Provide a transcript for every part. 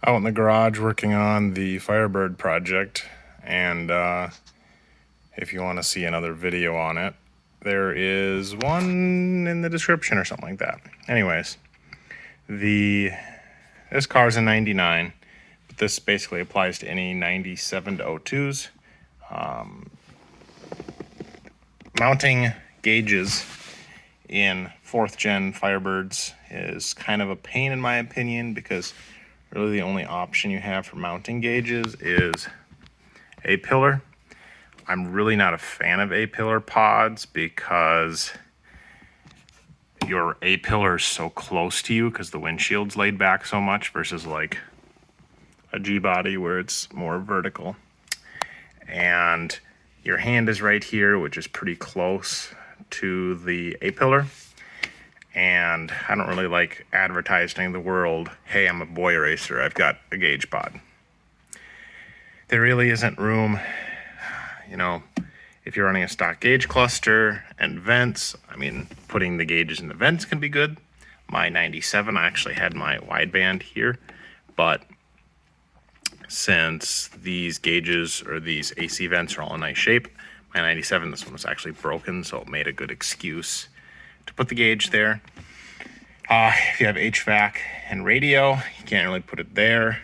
Out in the garage working on the Firebird project, and if you want to see another video on it, there is one in the description or something like that. Anyways, this car's a 99, but this basically applies to any 97 to 02s. Mounting gauges in 4th gen Firebirds is kind of a pain in my opinion, because really the only option you have for mounting gauges is A-pillar. I'm really not a fan of A-pillar pods because your A-pillar is so close to you because the windshield's laid back so much versus like a G-body where it's more vertical. And your hand is right here, which is pretty close to the A-pillar. And I don't really like advertising the world, hey, I'm a boy racer, I've got a gauge pod. There really isn't room, you know, if you're running a stock gauge cluster and vents. I mean, putting the gauges in the vents can be good. My 97, I actually had my wideband here, but since these gauges or these AC vents are all in nice shape, my 97, this one was actually broken, so it made a good excuse to put the gauge there. If you have HVAC and radio, you can't really put it there.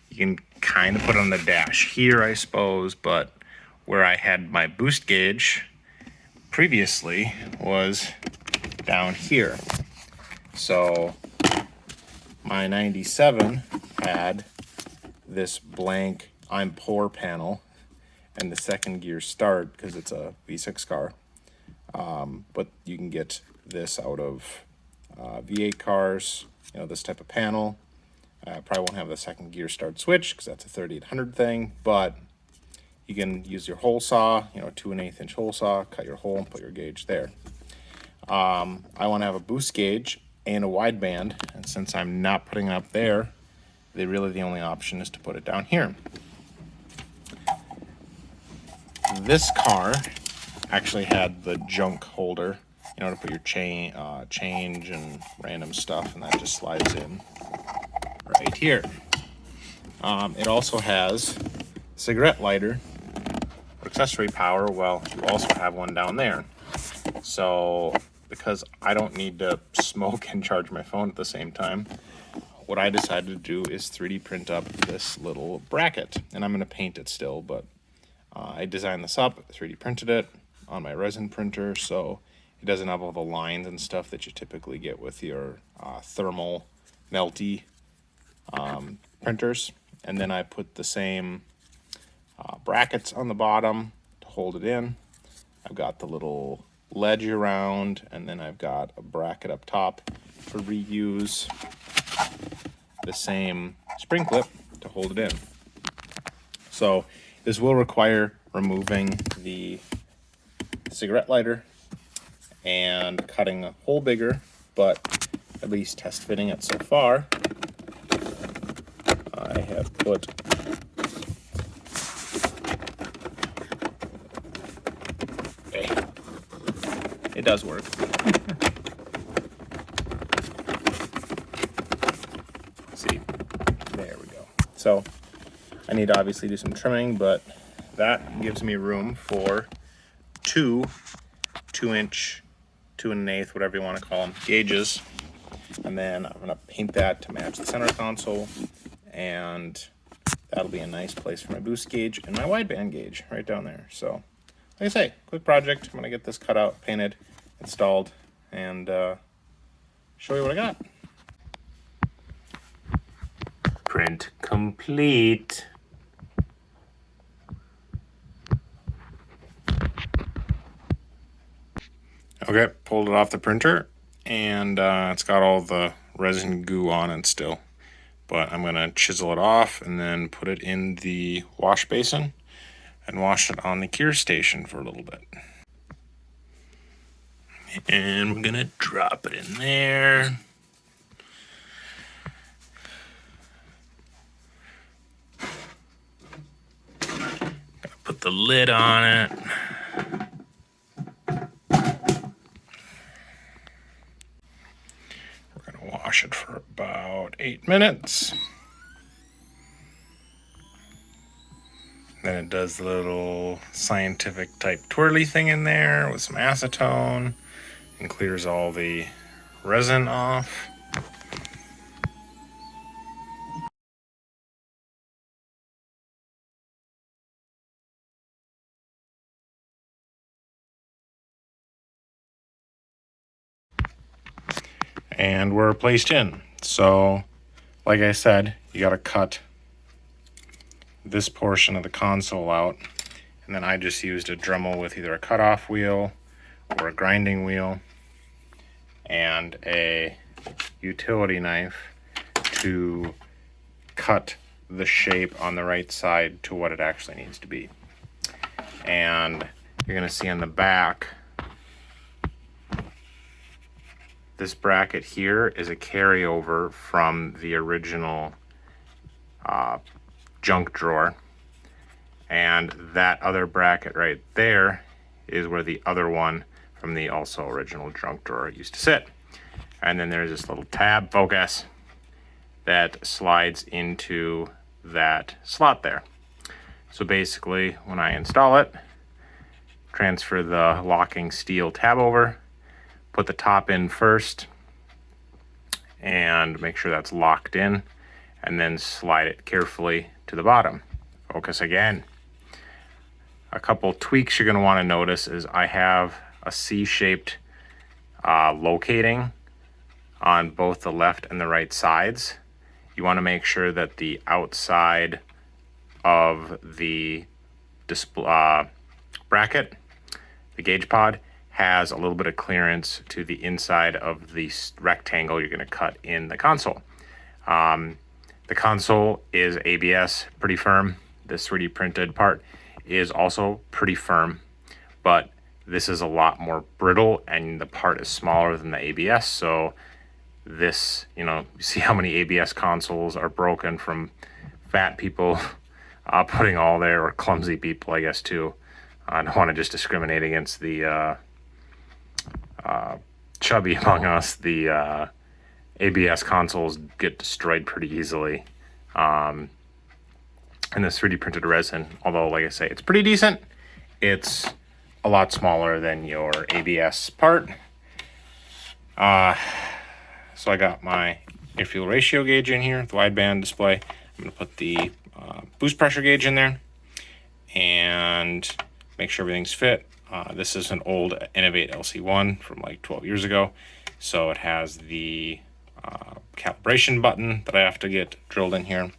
You can kind of put it on the dash here, I suppose, but where I had my boost gauge previously was down here. So my 97 had this blank I'm poor panel and the second gear start because it's a V6 car. But you can get this out of V8 cars, you know, this type of panel. Probably won't have the second gear start switch because that's a 3800 thing, but you can use your hole saw, you know, 2 1/8 inch hole saw, cut your hole and put your gauge there. I want to have a boost gauge and a wideband, and since I'm not putting it up there, the only option is to put it down here. This car actually had the junk holder, you know, to put your change and random stuff, and that just slides in right here. It also has cigarette lighter or accessory power. Well, you also have one down there. So because I don't need to smoke and charge my phone at the same time, what I decided to do is 3D print up this little bracket, and I'm going to paint it still, but I designed this up, 3D printed it on my resin printer, so it doesn't have all the lines and stuff that you typically get with your thermal melty printers. And then I put the same brackets on the bottom to hold it in. I've got the little ledge around, and then I've got a bracket up top for reuse, the same spring clip to hold it in. So this will require removing the cigarette lighter and cutting a hole bigger, but at least test fitting it so far, I have put it does work. See, there we go. So I need to obviously do some trimming, but that gives me room for two 2-inch, 2 1/8, whatever you want to call them, gauges. And then I'm gonna paint that to match the center console, and that'll be a nice place for my boost gauge and my wideband gauge right down there. So like I say, quick project. I'm gonna get this cut out, painted, installed, and show you what I got. Print complete. Okay, pulled it off the printer, and it's got all the resin goo on it still. But I'm gonna chisel it off and then put it in the wash basin and wash it on the cure station for a little bit. And we're gonna drop it in there. Gonna put the lid on it. We're gonna wash it for about 8 minutes. Then it does the little scientific type twirly thing in there with some acetone and clears all the resin off. And we're placed in. So, like I said, you got to cut this portion of the console out. And then I just used a Dremel with either a cutoff wheel or a grinding wheel and a utility knife to cut the shape on the right side to what it actually needs to be. And you're going to see on the back, this bracket here is a carryover from the original junk drawer. And that other bracket right there is where the other one from the also original junk drawer used to sit. And then there's this little tab, focus, that slides into that slot there. So basically, when I install it, transfer the locking steel tab over, put the top in first, and make sure that's locked in, and then slide it carefully to the bottom. Focus again. A couple tweaks you're going to want to notice is I have a C-shaped locating on both the left and the right sides. You want to make sure that the outside of the bracket, the gauge pod, has a little bit of clearance to the inside of the rectangle you're going to cut in the console. The console is ABS, pretty firm. This 3D printed part is also pretty firm, but this is a lot more brittle and the part is smaller than the ABS. So this, you see how many ABS consoles are broken from fat people putting all there, or clumsy people, I guess, too. I don't want to just discriminate against the chubby among us. The ABS consoles get destroyed pretty easily. And this 3D printed resin, although, like I say, it's pretty decent, it's a lot smaller than your ABS part. So I got my air fuel ratio gauge in here, the wideband display. I'm going to put the boost pressure gauge in there and make sure everything's fit. This is an old Innovate LC1 from like 12 years ago. So it has the calibration button that I have to get drilled in here.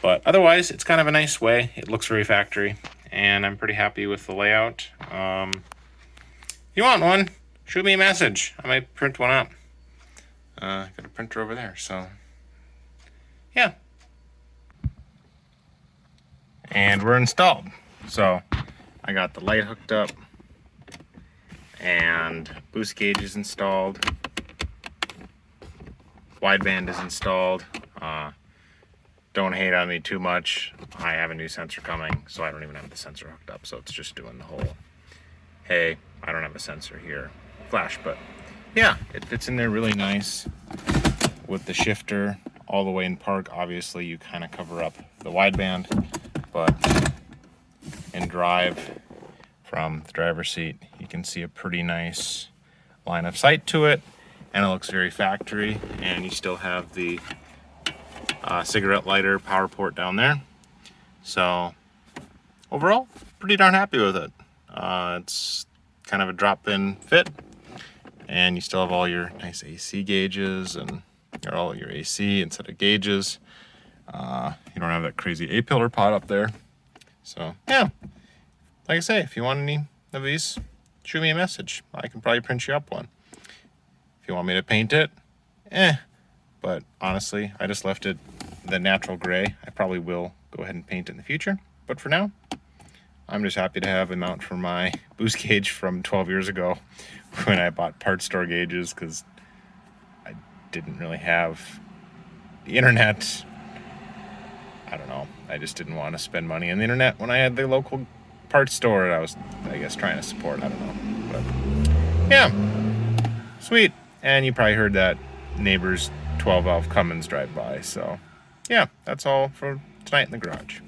But otherwise, it's kind of a nice way. It looks very factory, and I'm pretty happy with the layout. If you want one, shoot me a message. I might print one up. Got a printer over there, so yeah. And we're installed. So I got the light hooked up, and boost gauge is installed. Wideband is installed. Don't hate on me too much. I have a new sensor coming, so I don't even have the sensor hooked up. So it's just doing the whole, hey, I don't have a sensor here flash. But yeah, it fits in there really nice with the shifter all the way in park. Obviously, you kind of cover up the wideband, but in drive from the driver's seat, you can see a pretty nice line of sight to it, and it looks very factory. And you still have the cigarette lighter power port down there. So overall, pretty darn happy with it. It's kind of a drop-in fit, and you still have all your nice AC gauges and all your AC instead of gauges. You don't have that crazy A-pillar pot up there. So yeah, like I say, if you want any of these, shoot me a message. I can probably print you up one. If you want me to paint it, but honestly, I just left it the natural gray. I probably will go ahead and paint it in the future, but for now, I'm just happy to have a mount for my boost gauge from 12 years ago when I bought parts store gauges, because I didn't really have the internet. I don't know, I just didn't want to spend money on the internet when I had the local parts store I was, I guess, trying to support. I don't know, but yeah, sweet. And you probably heard that neighbor's 12 valve Cummins drive by. So yeah, that's all for tonight in the garage.